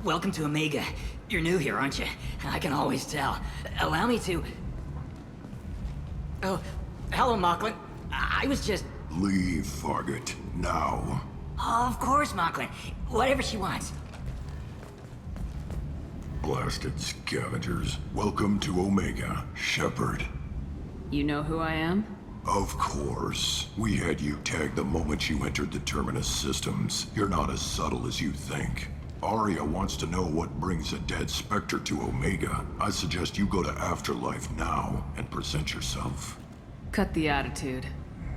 Welcome to Omega. You're new here, aren't you? I can always tell. Allow me to... Oh, hello, Mocklin. I was just... Leave, Fargate. Now. Oh, of course, Mocklin. Whatever she wants. Blasted scavengers. Welcome to Omega, Shepard. You know who I am? Of course. We had you tagged the moment you entered the Terminus systems. You're not as subtle as you think. Arya wants to know what brings a dead Spectre to Omega. I suggest you go to Afterlife now and present yourself. Cut the attitude.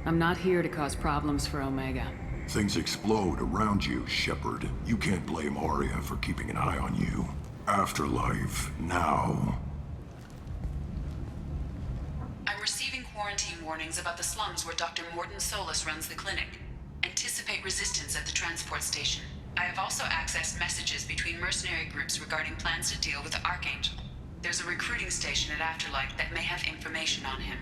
I'm not here to cause problems for Omega. Things explode around you, Shepard. You can't blame Arya for keeping an eye on you. Afterlife, now. I'm receiving quarantine warnings about the slums where Dr. Morton Solus runs the clinic. Anticipate resistance at the transport station. I have also accessed messages between mercenary groups regarding plans to deal with the Archangel. There's a recruiting station at Afterlife that may have information on him.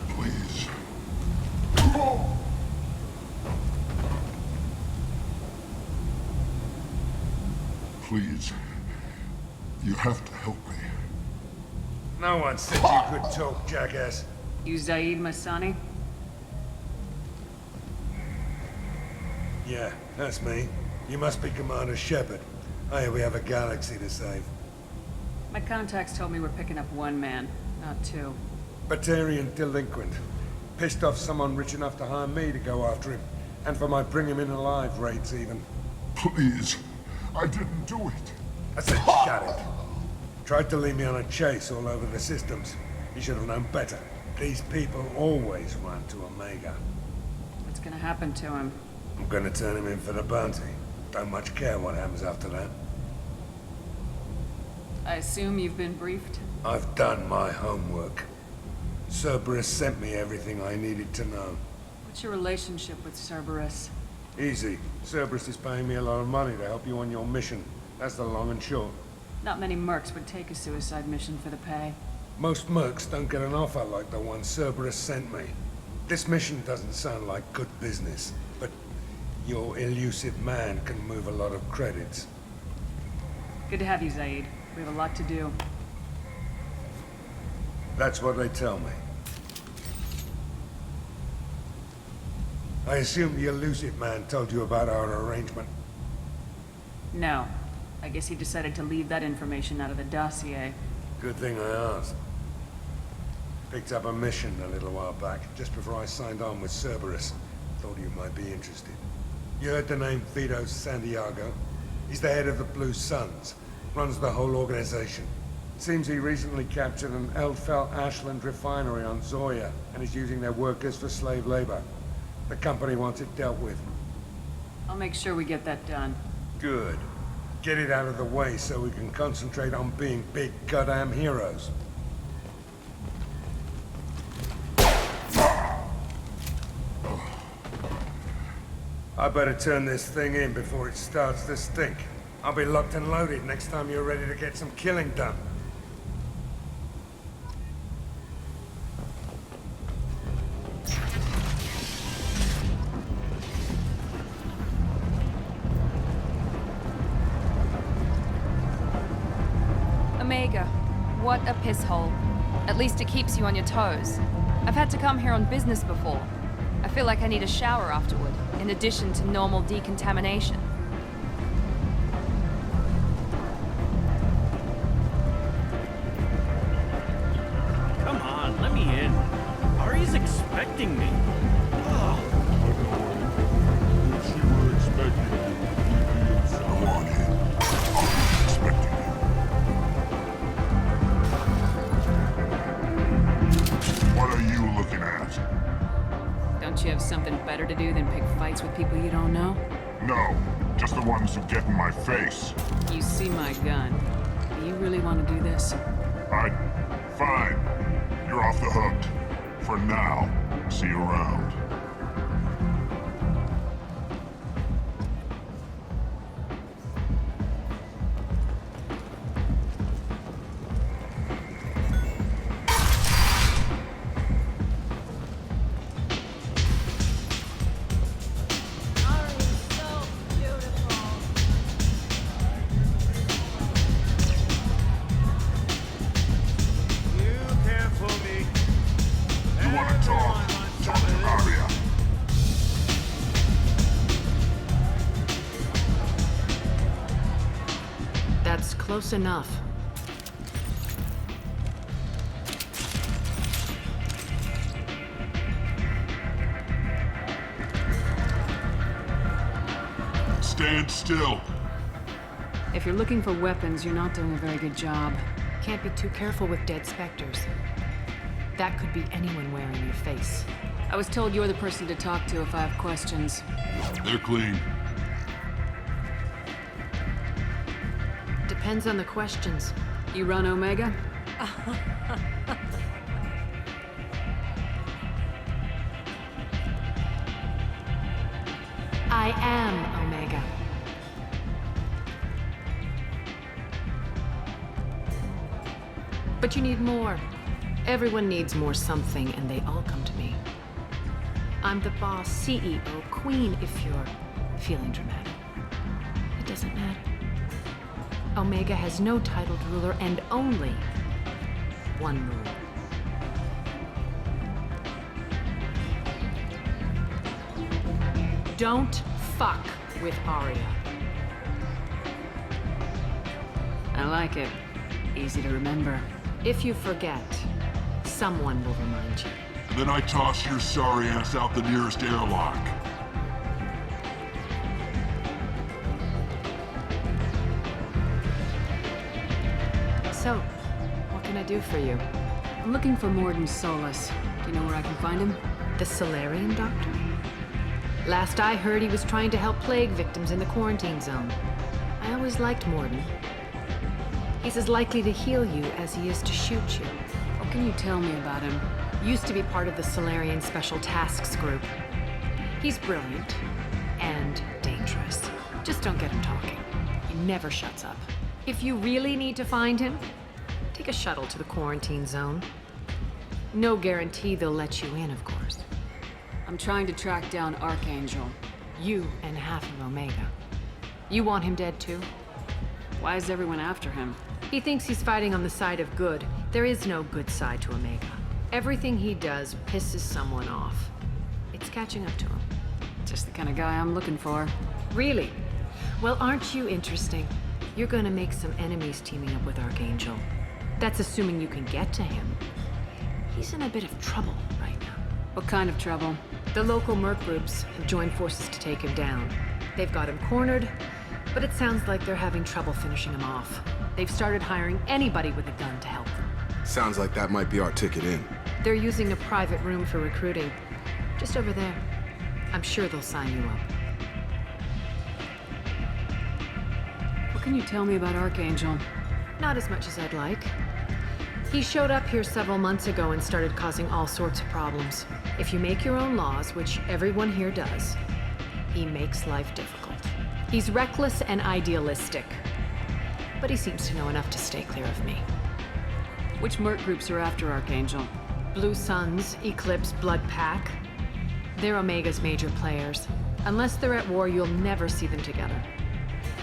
Please. Please. You have to help me. No one said you could talk, jackass. You Zaid Masani? Yeah, that's me. You must be Commander Shepard. Hey, we have a galaxy to save. My contacts told me we're picking up one man, not two. Batarian delinquent. Pissed off someone rich enough to hire me to go after him. And for my bring him in alive raids even. Please. I didn't do it. I said shut it. Tried to lead me on a chase all over the systems. He should have known better. These people always run to Omega. What's gonna happen to him? I'm gonna turn him in for the bounty. Don't much care what happens after that. I assume you've been briefed? I've done my homework. Cerberus sent me everything I needed to know. What's your relationship with Cerberus? Easy. Cerberus is paying me a lot of money to help you on your mission. That's the long and short. Not many mercs would take a suicide mission for the pay. Most mercs don't get an offer like the one Cerberus sent me. This mission doesn't sound like good business, but your elusive man can move a lot of credits. Good to have you, Zaid. We have a lot to do. That's what they tell me. I assume the elusive man told you about our arrangement. No. I guess he decided to leave that information out of the dossier. Good thing I asked. Picked up a mission a little while back, just before I signed on with Cerberus. Thought you might be interested. You heard the name Vito Santiago? He's the head of the Blue Suns. Runs the whole organization. Seems he recently captured an Eldfell Ashland refinery on Zoya and is using their workers for slave labor. The company wants it dealt with. I'll make sure we get that done. Good. Get it out of the way so we can concentrate on being big goddamn heroes. I better turn this thing in before it starts to stink. I'll be locked and loaded next time you're ready to get some killing done. Omega, what a piss hole. At least it keeps you on your toes. I've had to come here on business before. I feel like I need a shower afterward, in addition to normal decontamination. Come on, let me in. Ari's expecting me. Ugh. If you were expecting you, you'd be inside. Go on in. Expecting you. What are you you have something better to do than pick fights with people you don't know? No, just the ones who get in my face. You see my gun. Do you really want to do this? Fine. You're off the hook. For now. See you around. Close enough. Stand still. If you're looking for weapons, you're not doing a very good job. Can't be too careful with dead specters. That could be anyone wearing your face. I was told you're the person to talk to if I have questions. They're clean. Depends on the questions. You run Omega? I am Omega. But you need more. Everyone needs more something, and they all come to me. I'm the boss, CEO, queen, if you're feeling dramatic. It doesn't matter. Omega has no titled ruler and only one rule. Don't fuck with Aria. I like it. Easy to remember. If you forget, someone will remind you. And then I toss your sorry ass out the nearest airlock. So, what can I do for you? I'm looking for Morden Solus. Do you know where I can find him? The Solarian doctor? Last I heard, he was trying to help plague victims in the quarantine zone. I always liked Morden. He's as likely to heal you as he is to shoot you. What can you tell me about him? Used to be part of the Solarian Special Tasks Group. He's brilliant and dangerous. Just don't get him talking. He never shuts up. If you really need to find him, take a shuttle to the quarantine zone. No guarantee they'll let you in, of course. I'm trying to track down Archangel. You and half of Omega. You want him dead too? Why is everyone after him? He thinks he's fighting on the side of good. There is no good side to Omega. Everything he does pisses someone off. It's catching up to him. Just the kind of guy I'm looking for. Really? Well, aren't you interesting? You're gonna make some enemies teaming up with Archangel. That's assuming you can get to him. He's in a bit of trouble right now. What kind of trouble? The local merc groups have joined forces to take him down. They've got him cornered, but it sounds like they're having trouble finishing him off. They've started hiring anybody with a gun to help them. Sounds like that might be our ticket in. They're using a private room for recruiting. Just over there. I'm sure they'll sign you up. What can you tell me about Archangel? Not as much as I'd like. He showed up here several months ago and started causing all sorts of problems. If you make your own laws, which everyone here does, he makes life difficult. He's reckless and idealistic. But he seems to know enough to stay clear of me. Which merc groups are after Archangel? Blue Suns, Eclipse, Blood Pack. They're Omega's major players. Unless they're at war, you'll never see them together.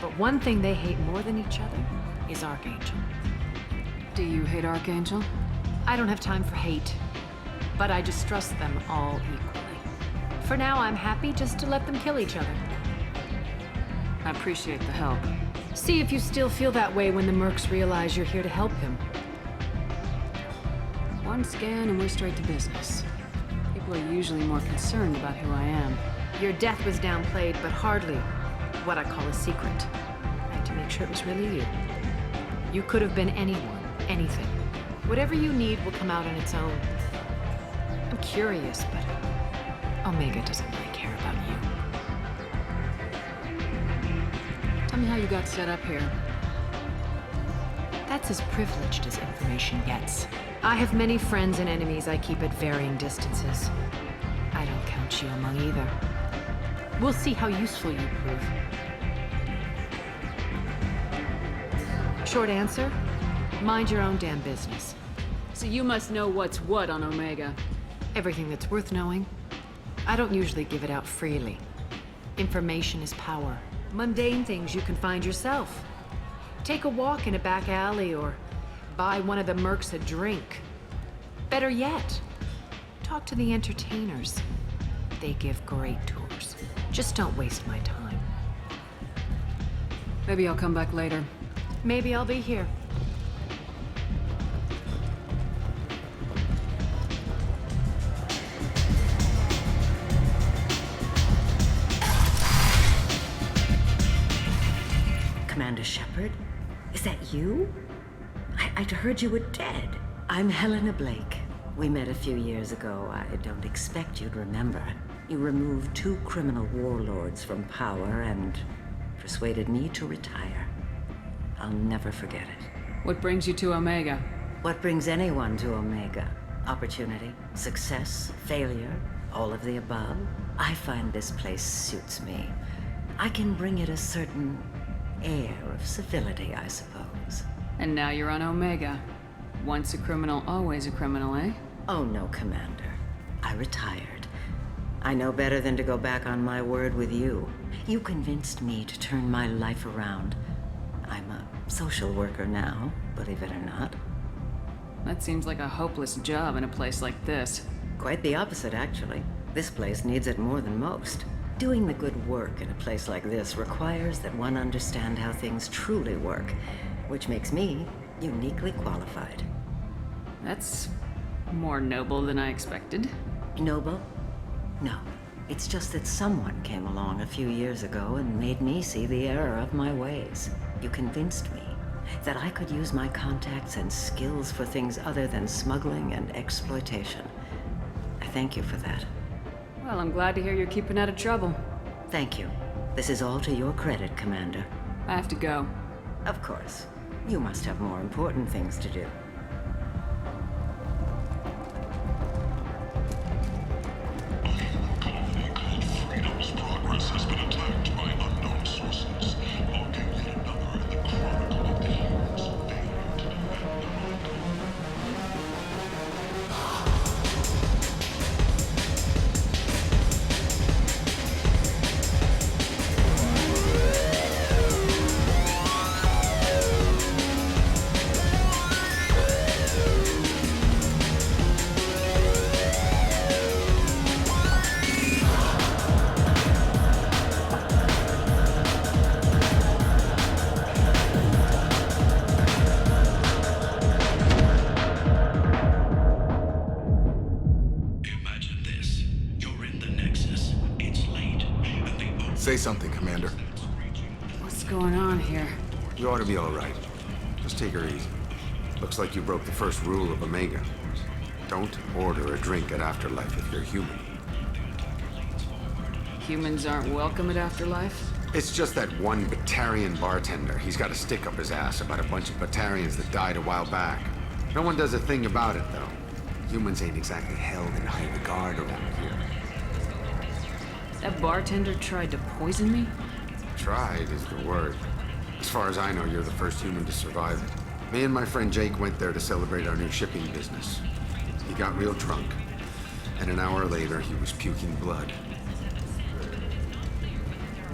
But one thing they hate more than each other is Archangel. Do you hate Archangel? I don't have time for hate, but I distrust them all equally. For now, I'm happy just to let them kill each other. I appreciate the help. See if you still feel that way when the mercs realize you're here to help him. One scan and we're straight to business. People are usually more concerned about who I am. Your death was downplayed, but hardly what I call a secret. I had to make sure it was really you. You could have been anyone, anything. Whatever you need will come out on its own. I'm curious, but Omega doesn't really care about you. Tell me how you got set up here. That's as privileged as information gets. I have many friends and enemies I keep at varying distances. I don't count you among either. We'll see how useful you prove. Short answer? Mind your own damn business. So you must know what's what on Omega. Everything that's worth knowing. I don't usually give it out freely. Information is power. Mundane things you can find yourself. Take a walk in a back alley or buy one of the mercs a drink. Better yet, talk to the entertainers. They give great tours. Just don't waste my time. Maybe I'll come back later. Maybe I'll be here. Commander Shepard? Is that you? I'd heard you were dead. I'm Helena Blake. We met a few years ago. I don't expect you'd remember. You removed 2 criminal warlords from power and persuaded me to retire. I'll never forget it. What brings you to Omega? What brings anyone to Omega? Opportunity, success, failure, all of the above. I find this place suits me. I can bring it a certain air of civility, I suppose. And now you're on Omega. Once a criminal, always a criminal, eh? Oh no, Commander. I retired. I know better than to go back on my word with you. You convinced me to turn my life around. I'm a social worker now, believe it or not. That seems like a hopeless job in a place like this. Quite the opposite, actually. This place needs it more than most. Doing the good work in a place like this requires that one understand how things truly work, which makes me uniquely qualified. That's more noble than I expected. Noble? No. It's just that someone came along a few years ago and made me see the error of my ways. You convinced me that I could use my contacts and skills for things other than smuggling and exploitation. I thank you for that. Well, I'm glad to hear you're keeping out of trouble. Thank you. This is all to your credit, Commander. I have to go. Of course. You must have more important things to do. Freedom's progress has been attacked by unknown sources. Logging yet another in the chronicle of the years failed. Say something, Commander. What's going on here? You ought to be all right. Just take her easy. Looks like you broke the first rule of Omega. Don't order a drink at Afterlife if you're human. Humans aren't welcome at Afterlife? It's just that one Batarian bartender. He's got a stick up his ass about a bunch of Batarians that died a while back. No one does a thing about it, though. Humans ain't exactly held in high regard around here. That bartender tried to poison me? Tried is the word. As far as I know, you're the first human to survive it. Me and my friend Jake went there to celebrate our new shipping business. He got real drunk, and an hour later, he was puking blood.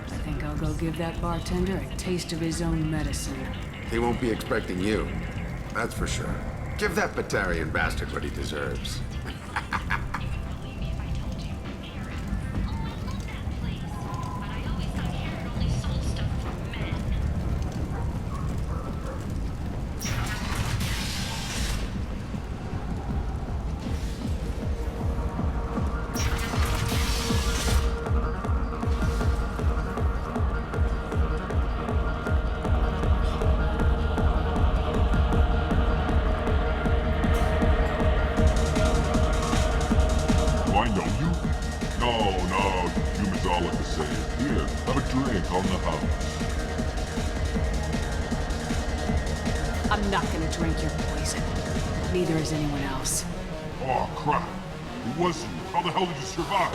I think I'll go give that bartender a taste of his own medicine. He won't be expecting you, that's for sure. Give that Batarian bastard what he deserves. drink on the house. I'm not gonna drink your poison. Neither is anyone else. Oh, crap. It was you. How the hell did you survive?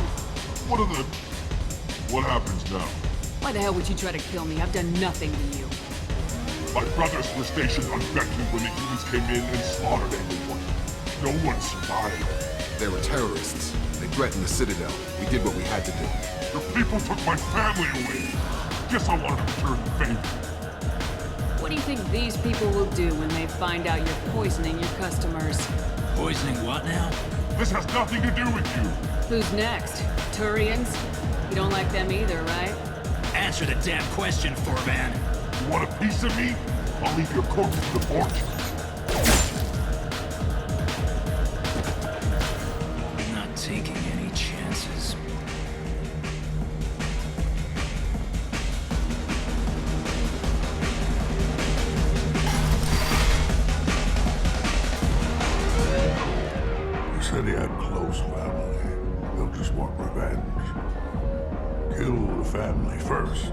What happens now? Why the hell would you try to kill me? I've done nothing to you. My brothers were stationed on Spectre when the humans came in and slaughtered everyone. No one survived. They were terrorists. They threatened the Citadel. We did what we had to do. The people took my family away. Guess I want to return the favor. What do you think these people will do when they find out you're poisoning your customers? Poisoning what now? This has nothing to do with you. Who's next? Turians? You don't like them either, right? Answer the damn question, Forban. You want a piece of me? I'll leave your corpse to the forge. I'm not taking any chances. You said he had close family. They'll just want revenge. Kill the family first.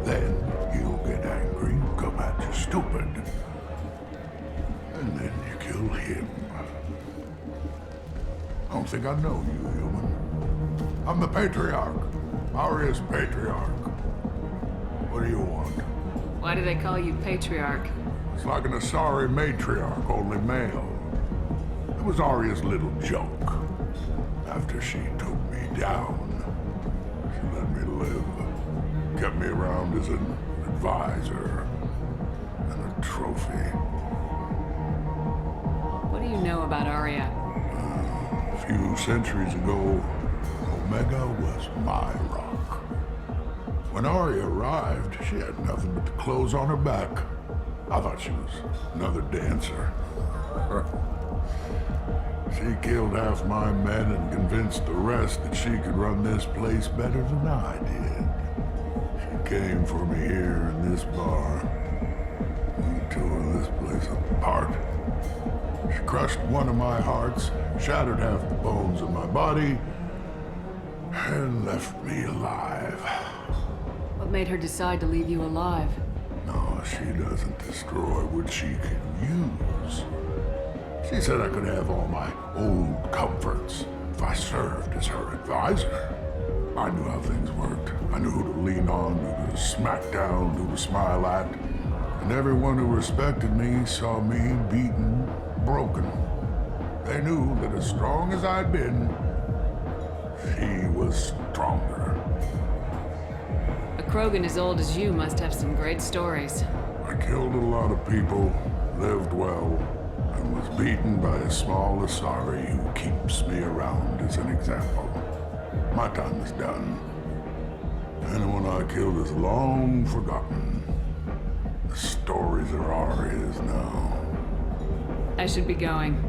Then he'll get angry, come at you stupid. And then you kill him. I don't think I know you, human. I'm the Patriarch. Aria's Patriarch. What do you want? Why do they call you Patriarch? It's like an Asari matriarch, only male. It was Aria's little joke. After she took me down, she let me live. Kept me around as an advisor and a trophy. What do you know about Aria? A few centuries ago, Omega was my rock. When Aria arrived, she had nothing but the clothes on her back. I thought she was another dancer. She killed half my men and convinced the rest that she could run this place better than I did. She came for me here in this bar. We tore this place apart. She crushed one of my hearts, shattered half the bones of my body, and left me alive. What made her decide to leave you alive? No, she doesn't destroy what she can use. She said I could have all my old comforts if I served as her advisor. I knew how things worked. I knew who to lean on, who to smack down, who to smile at. And everyone who respected me saw me beaten, broken. They knew that as strong as I'd been, she was stronger. A Krogan as old as you must have some great stories. I killed a lot of people, lived well, and was beaten by a small Asari who keeps me around as an example. My time is done. Anyone I killed is long forgotten. The stories are Aria's now. I should be going.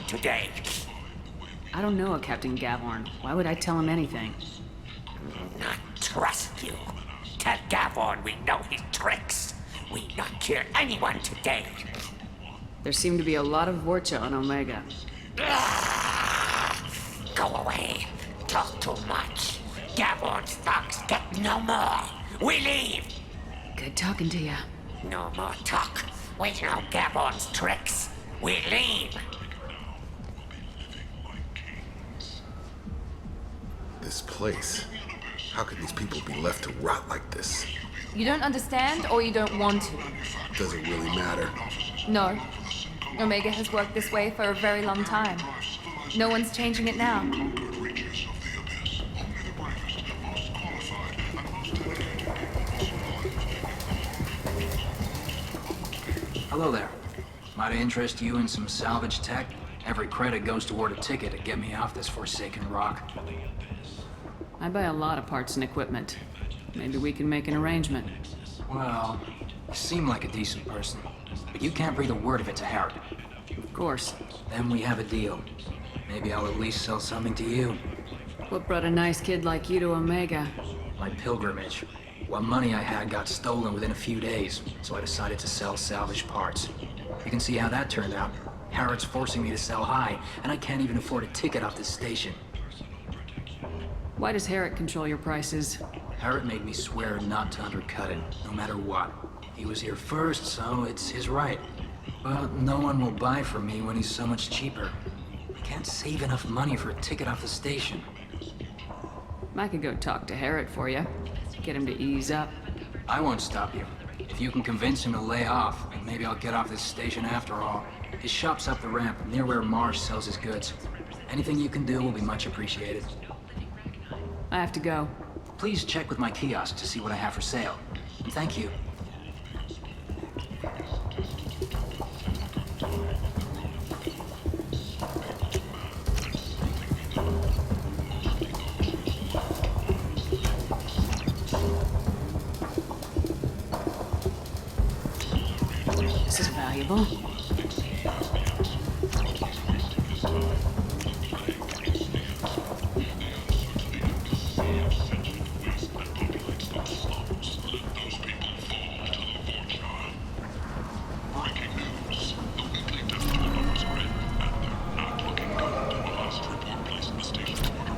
Today. I don't know a Captain Gavorn. Why would I tell him anything? Not trust you. Tell Gavorn we know his tricks. We not kill anyone today. There seem to be a lot of Vorcha on Omega. Go away. Talk too much. Gavorn's thugs get no more. We leave. Good talking to you. No more talk. We know Gavorn's tricks. We leave. This place. How could these people be left to rot like this? You don't understand, or you don't want to? Does it really matter? No. Omega has worked this way for a very long time. No one's changing it now. Hello there. Might I interest you in some salvage tech? Every credit goes toward a ticket to get me off this forsaken rock. I buy a lot of parts and equipment. Maybe we can make an arrangement. Well, you seem like a decent person, but you can't breathe a word of it to Harry. Of course. Then we have a deal. Maybe I'll at least sell something to you. What brought a nice kid like you to Omega? My pilgrimage. What money I had got stolen within a few days, so I decided to sell salvaged parts. You can see how that turned out. Harrod's forcing me to sell high, and I can't even afford a ticket off this station. Why does Harrod control your prices? Harrod made me swear not to undercut it, no matter what. He was here first, so it's his right. But no one will buy from me when he's so much cheaper. I can't save enough money for a ticket off the station. I could go talk to Harrod for you. Get him to ease up. I won't stop you. If you can convince him to lay off, maybe I'll get off this station after all. His shop's up the ramp, near where Marsh sells his goods. Anything you can do will be much appreciated. I have to go. Please check with my kiosk to see what I have for sale. And thank you. This is valuable.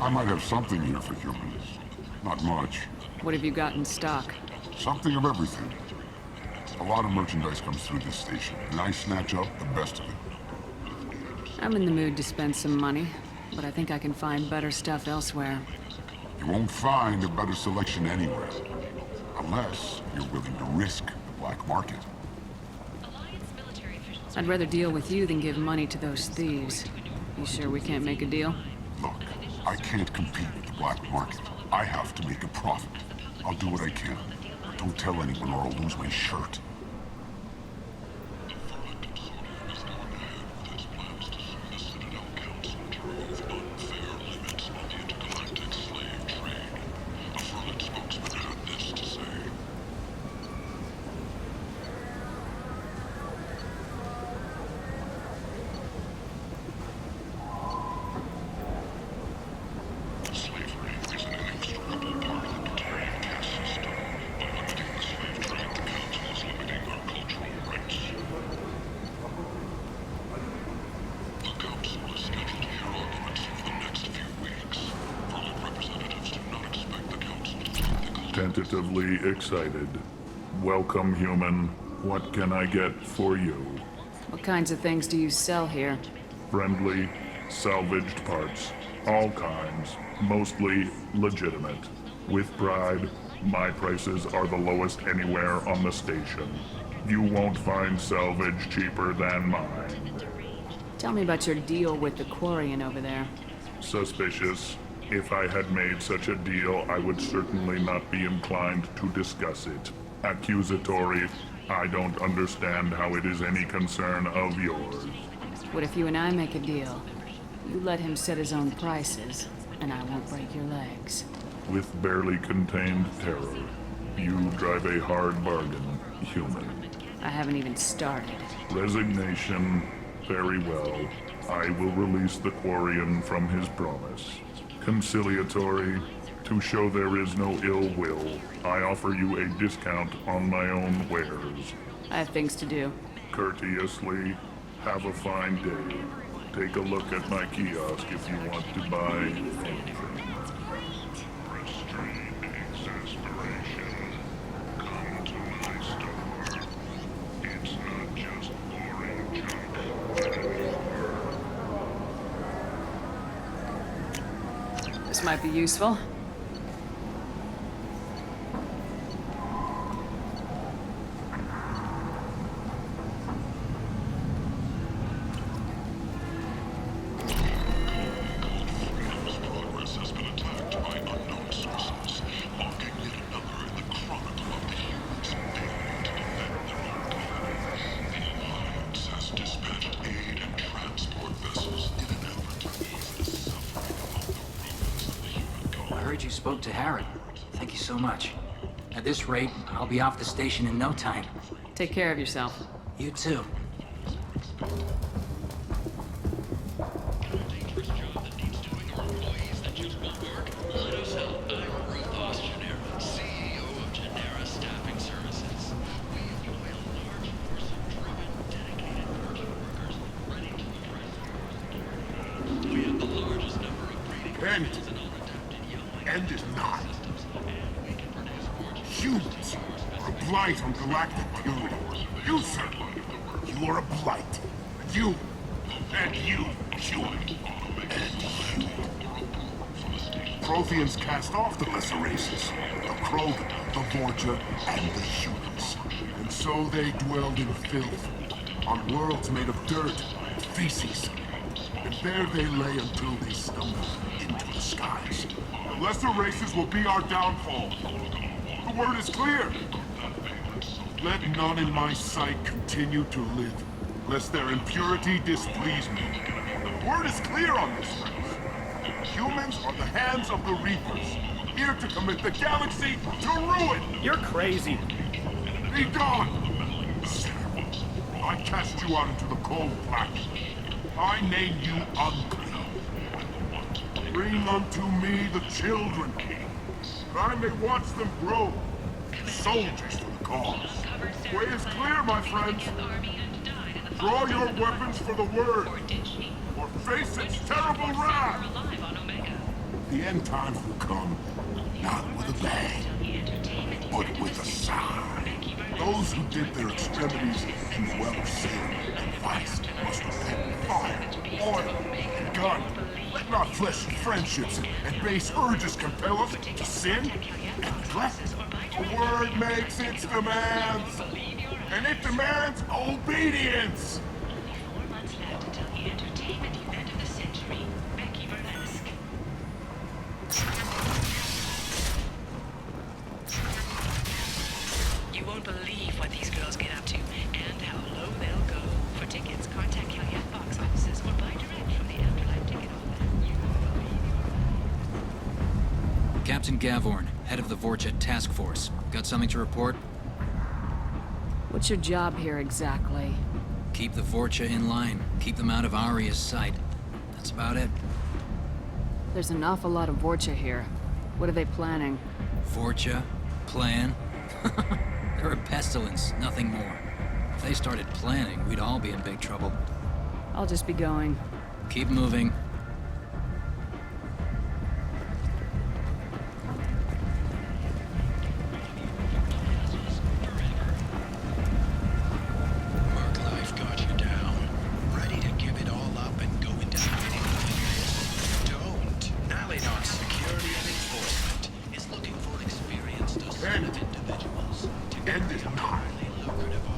I might have something here for humans. Not much. What have you got in stock? Something of everything. A lot of merchandise comes through this station, and I snatch up the best of it. I'm in the mood to spend some money, but I think I can find better stuff elsewhere. You won't find a better selection anywhere. Unless you're willing to risk the black market. I'd rather deal with you than give money to those thieves. You sure we can't make a deal? Look, I can't compete with the black market. I have to make a profit. I'll do what I can. But don't tell anyone or I'll lose my shirt. Tentatively excited. Welcome, human. What can I get for you? What kinds of things do you sell here? Friendly, salvaged parts. All kinds. Mostly legitimate. With pride, my prices are the lowest anywhere on the station. You won't find salvage cheaper than mine. Tell me about your deal with the Quarian over there. Suspicious. If I had made such a deal, I would certainly not be inclined to discuss it. Accusatory. I don't understand how it is any concern of yours. What if you and I make a deal? You let him set his own prices, and I won't break your legs. With barely contained terror, you drive a hard bargain, human. I haven't even started. Resignation. Very well. I will release the Quarian from his promise. Conciliatory. To show there is no ill will, I offer you a discount on my own wares. I have things to do. Courteously. Have a fine day. Take a look at my kiosk if you want to buy anything. This might be useful. Dispatched aid and transport vessels heard you spoke to Harrod. Thank you so much. At this rate, I'll be off the station in no time. Take care of yourself. You too. End is not. Humans are a blight on galactic purity. You, sir, you are a blight. You, and you, human, and you. Protheans cast off the lesser races, the Krogan, the Vorcha, and the humans. And so they dwelled in filth, on worlds made of dirt and feces. And there they lay until they stumbled into the skies. The lesser races will be our downfall. The word is clear. Let none in my sight continue to live, lest their impurity displease me. The word is clear on this race. Humans are the hands of the Reapers, here to commit the galaxy to ruin! You're crazy. Be gone! Sinner, I cast you out into the cold black. I name you unclean. Bring unto me the children, that I may watch them grow. Soldiers for the cause. Way is clear, my friends. Draw your weapons for the word, or face its terrible wrath. The end times will come, not with a bang, but with a sigh. Those who dip their extremities in the well of sin and vice must repent with fire, oil, and gun. Let not fleshly friendships and base urges compel us to sin and neglect. The word makes its demands, and it demands obedience. 4 months left until the entertainment event of the century, Becky Burlesque. You won't believe what these girls get up to, and how low they'll go. For tickets, contact Caveat box offices or buy direct from the Afterlife ticket office. You won't believe. Captain Gavorn, head of the Vorcha Task Force. Got something to report? What's your job here exactly? Keep the Vorcha in line. Keep them out of Aria's sight. That's about it. There's an awful lot of Vorcha here. What are they planning? Vorcha? Plan? They're a pestilence, nothing more. If they started planning, we'd all be in big trouble. I'll just be going. Keep moving. End